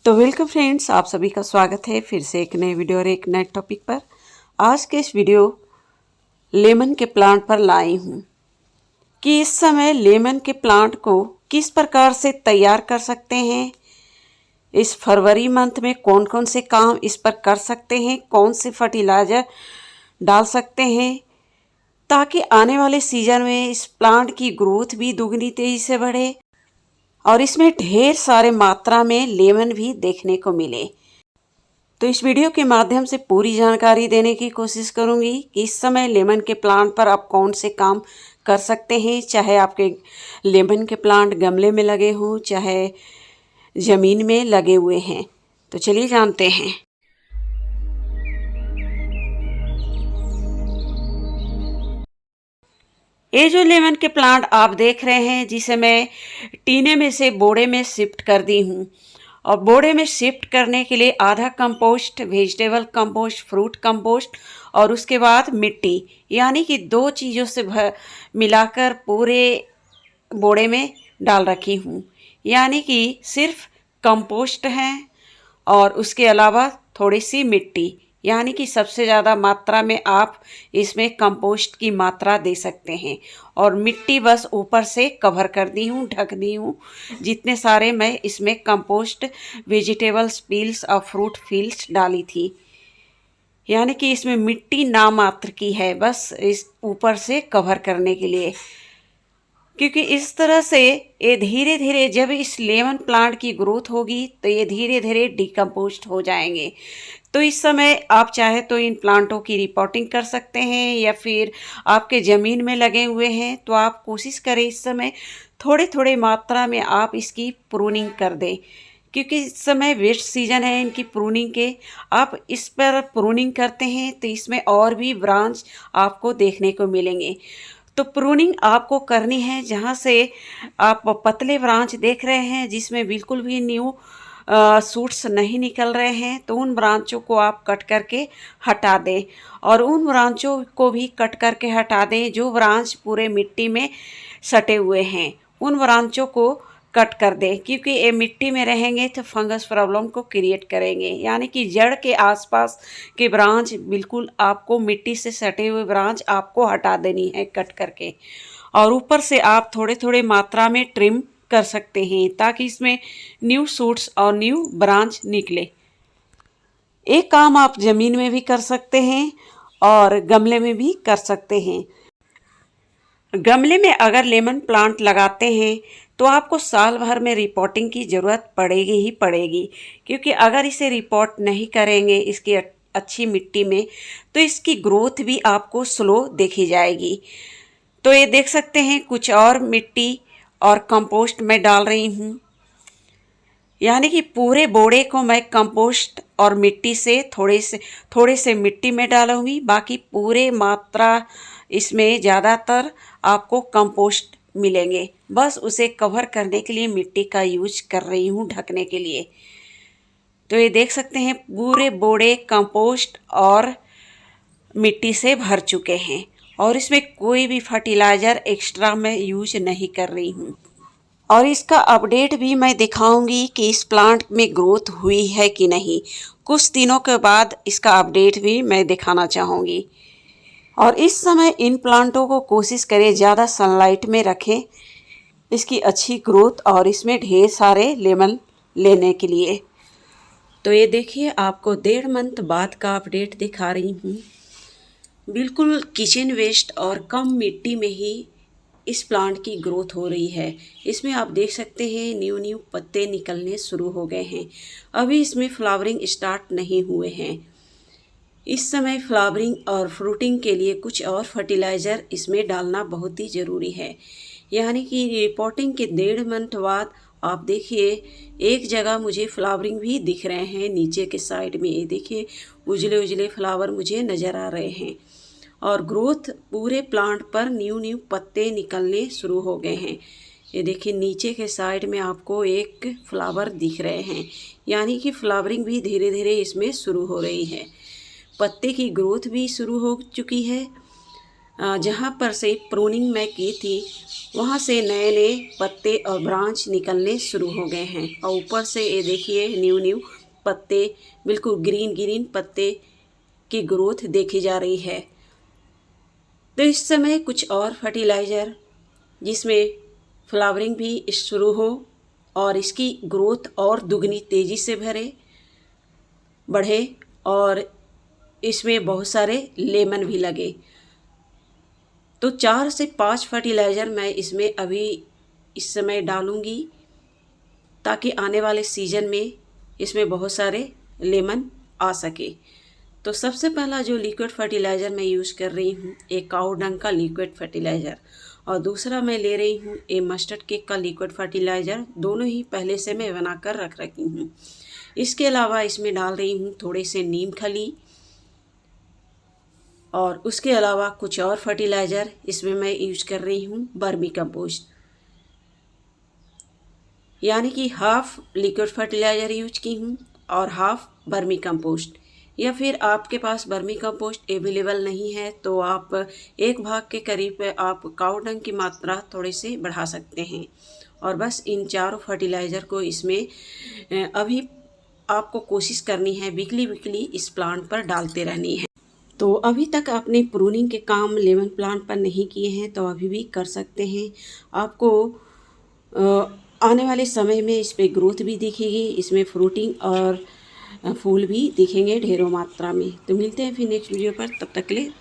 तो welcome friends, आप सभी का स्वागत है फिर से एक नए वीडियो और एक नए टॉपिक पर। आज के इस वीडियो लेमन के प्लांट पर लाई हूँ कि इस समय लेमन के प्लांट को किस प्रकार से तैयार कर सकते हैं। इस फरवरी मंथ में कौन कौन से काम इस पर कर सकते हैं, कौन से फर्टिलाइज़र डाल सकते हैं ताकि आने वाले सीजन में इस प्लांट की ग्रोथ भी दुगनी तेज़ी से बढ़े और इसमें ढेर सारे मात्रा में लेमन भी देखने को मिले। तो इस वीडियो के माध्यम से पूरी जानकारी देने की कोशिश करूंगी कि इस समय लेमन के प्लांट पर आप कौन से काम कर सकते हैं, चाहे आपके लेमन के प्लांट गमले में लगे हों चाहे ज़मीन में लगे हुए हैं। तो चलिए जानते हैं। ये जो लेमन के प्लांट आप देख रहे हैं, जिसे मैं टीने में से बोड़े में शिफ्ट कर दी हूँ, और बोड़े में शिफ्ट करने के लिए आधा compost, vegetable compost, fruit compost और उसके बाद मिट्टी, यानी कि 2 चीज़ों से मिलाकर पूरे बोड़े में डाल रखी हूँ। यानी कि सिर्फ कंपोस्ट है और उसके अलावा थोड़ी सी मिट्टी, यानी कि सबसे ज़्यादा मात्रा में आप इसमें कंपोस्ट की मात्रा दे सकते हैं। और मिट्टी बस ऊपर से कवर कर दी हूँ, ढक दी हूँ। जितने सारे मैं इसमें कंपोस्ट, वेजिटेबल्स पील्स और फ्रूट पील्स डाली थी, यानी कि इसमें मिट्टी नामात्र की है, बस इस ऊपर से कवर करने के लिए। क्योंकि इस तरह से ये धीरे धीरे जब इस लेमन प्लांट की ग्रोथ होगी तो ये धीरे धीरे डिकम्पोस्ट हो जाएंगे। तो इस समय आप चाहे तो इन प्लांटों की रिपोर्टिंग कर सकते हैं, या फिर आपके ज़मीन में लगे हुए हैं तो आप कोशिश करें इस समय थोड़े थोड़े मात्रा में आप इसकी प्रूनिंग कर दें, क्योंकि इस समय वेस्ट सीजन है इनकी प्रूनिंग के। आप इस पर प्रूनिंग करते हैं तो इसमें और भी ब्रांच आपको देखने को मिलेंगे। तो प्रूनिंग आपको करनी है जहाँ से आप पतले ब्रांच देख रहे हैं जिसमें बिल्कुल भी न्यू सूट्स नहीं निकल रहे हैं, तो उन ब्रांचों को आप कट करके हटा दें। और उन ब्रांचों को भी कट करके हटा दें जो ब्रांच पूरे मिट्टी में सटे हुए हैं, उन ब्रांचों को कट कर दें, क्योंकि ये मिट्टी में रहेंगे तो फंगस प्रॉब्लम को क्रिएट करेंगे। यानी कि जड़ के आसपास के ब्रांच, बिल्कुल आपको मिट्टी से सटे हुए ब्रांच आपको हटा देनी है कट करके। और ऊपर से आप थोड़े थोड़े मात्रा में ट्रिम कर सकते हैं ताकि इसमें न्यू शूट्स और न्यू ब्रांच निकले। एक काम आप ज़मीन में भी कर सकते हैं और गमले में भी कर सकते हैं। गमले में अगर लेमन प्लांट लगाते हैं तो आपको साल भर में रिपोर्टिंग की ज़रूरत पड़ेगी ही पड़ेगी, क्योंकि अगर इसे रिपोर्ट नहीं करेंगे इसकी अच्छी मिट्टी में तो इसकी ग्रोथ भी आपको स्लो देखी जाएगी। तो ये देख सकते हैं कुछ और मिट्टी और कंपोस्ट मैं डाल रही हूँ, यानी कि पूरे बोड़े को मैं कंपोस्ट और मिट्टी से थोड़े से मिट्टी में डालूँगी, बाकी पूरे मात्रा इसमें ज़्यादातर आपको कंपोस्ट मिलेंगे। बस उसे कवर करने के लिए मिट्टी का यूज कर रही हूँ, ढकने के लिए। तो ये देख सकते हैं पूरे बोड़े कंपोस्ट और मिट्टी से भर चुके हैं और इसमें कोई भी फर्टिलाइज़र एक्स्ट्रा मैं यूज नहीं कर रही हूँ। और इसका अपडेट भी मैं दिखाऊंगी कि इस प्लांट में ग्रोथ हुई है कि नहीं। कुछ दिनों के बाद इसका अपडेट भी मैं दिखाना चाहूँगी। और इस समय इन प्लांटों को कोशिश करें ज़्यादा सनलाइट में रखें, इसकी अच्छी ग्रोथ और इसमें ढेर सारे लेमन लेने के लिए। तो ये देखिए, आपको 1.5 मंथ बाद का अपडेट दिखा रही हूँ। बिल्कुल किचन वेस्ट और कम मिट्टी में ही इस प्लांट की ग्रोथ हो रही है। इसमें आप देख सकते हैं न्यू पत्ते निकलने शुरू हो गए हैं। अभी इसमें फ्लावरिंग स्टार्ट नहीं हुए हैं। इस समय फ्लावरिंग और फ्रूटिंग के लिए कुछ और फर्टिलाइज़र इसमें डालना बहुत ही ज़रूरी है। यानी कि रिपोर्टिंग के 1.5 मंथ बाद आप देखिए एक जगह मुझे फ्लावरिंग भी दिख रहे हैं, नीचे के साइड में ये देखिए उजले उजले फ्लावर मुझे नज़र आ रहे हैं। और ग्रोथ पूरे प्लांट पर न्यू पत्ते निकलने शुरू हो गए हैं। ये देखिए नीचे के साइड में आपको एक फ्लावर दिख रहे हैं, यानी कि फ्लावरिंग भी धीरे धीरे इसमें शुरू हो रही है। पत्ते की ग्रोथ भी शुरू हो चुकी है जहाँ पर से प्रूनिंग मैं की थी वहाँ से नए नए पत्ते और ब्रांच निकलने शुरू हो गए हैं। और ऊपर से ये देखिए न्यू न्यू पत्ते, बिल्कुल ग्रीन ग्रीन पत्ते की ग्रोथ देखी जा रही है। तो इस समय कुछ और फर्टिलाइज़र जिसमें फ्लावरिंग भी शुरू हो और इसकी ग्रोथ और दुगनी तेज़ी से बढ़े और इसमें बहुत सारे लेमन भी लगे। तो 4 से 5 फर्टिलाइज़र मैं इसमें अभी इस समय डालूँगी ताकि आने वाले सीज़न में इसमें बहुत सारे लेमन आ सके। तो सबसे पहला जो लिक्विड फर्टिलाइज़र मैं यूज़ कर रही हूँ एक काऊ डंग का लिक्विड फर्टिलाइज़र, और दूसरा मैं ले रही हूँ एक मस्टर्ड केक का लिक्विड फर्टिलाइज़र। दोनों ही पहले से मैं बनाकर रख रखी हूँ। इसके अलावा इसमें डाल रही हूँ थोड़े से नीम खली, और उसके अलावा कुछ और फर्टिलाइज़र इसमें मैं यूज कर रही हूँ वर्मी कंपोस्ट, यानी कि हाफ लिक्विड फर्टिलाइज़र यूज की हूँ और हाफ वर्मी कंपोस्ट। या फिर आपके पास वर्मी कंपोस्ट अवेलेबल नहीं है तो आप 1 भाग के करीब आप काऊ डंग की मात्रा थोड़े से बढ़ा सकते हैं। और बस इन चारों फर्टिलाइज़र को इसमें अभी आपको कोशिश करनी है वीकली इस प्लांट पर डालते रहनी है। तो अभी तक आपने प्रूनिंग के काम लेमन प्लांट पर नहीं किए हैं तो अभी भी कर सकते हैं। आपको आने वाले समय में इस पर ग्रोथ भी दिखेगी, इसमें फ्रूटिंग और फूल भी दिखेंगे ढेरों मात्रा में। तो मिलते हैं फिर नेक्स्ट वीडियो पर, तब तक के लिए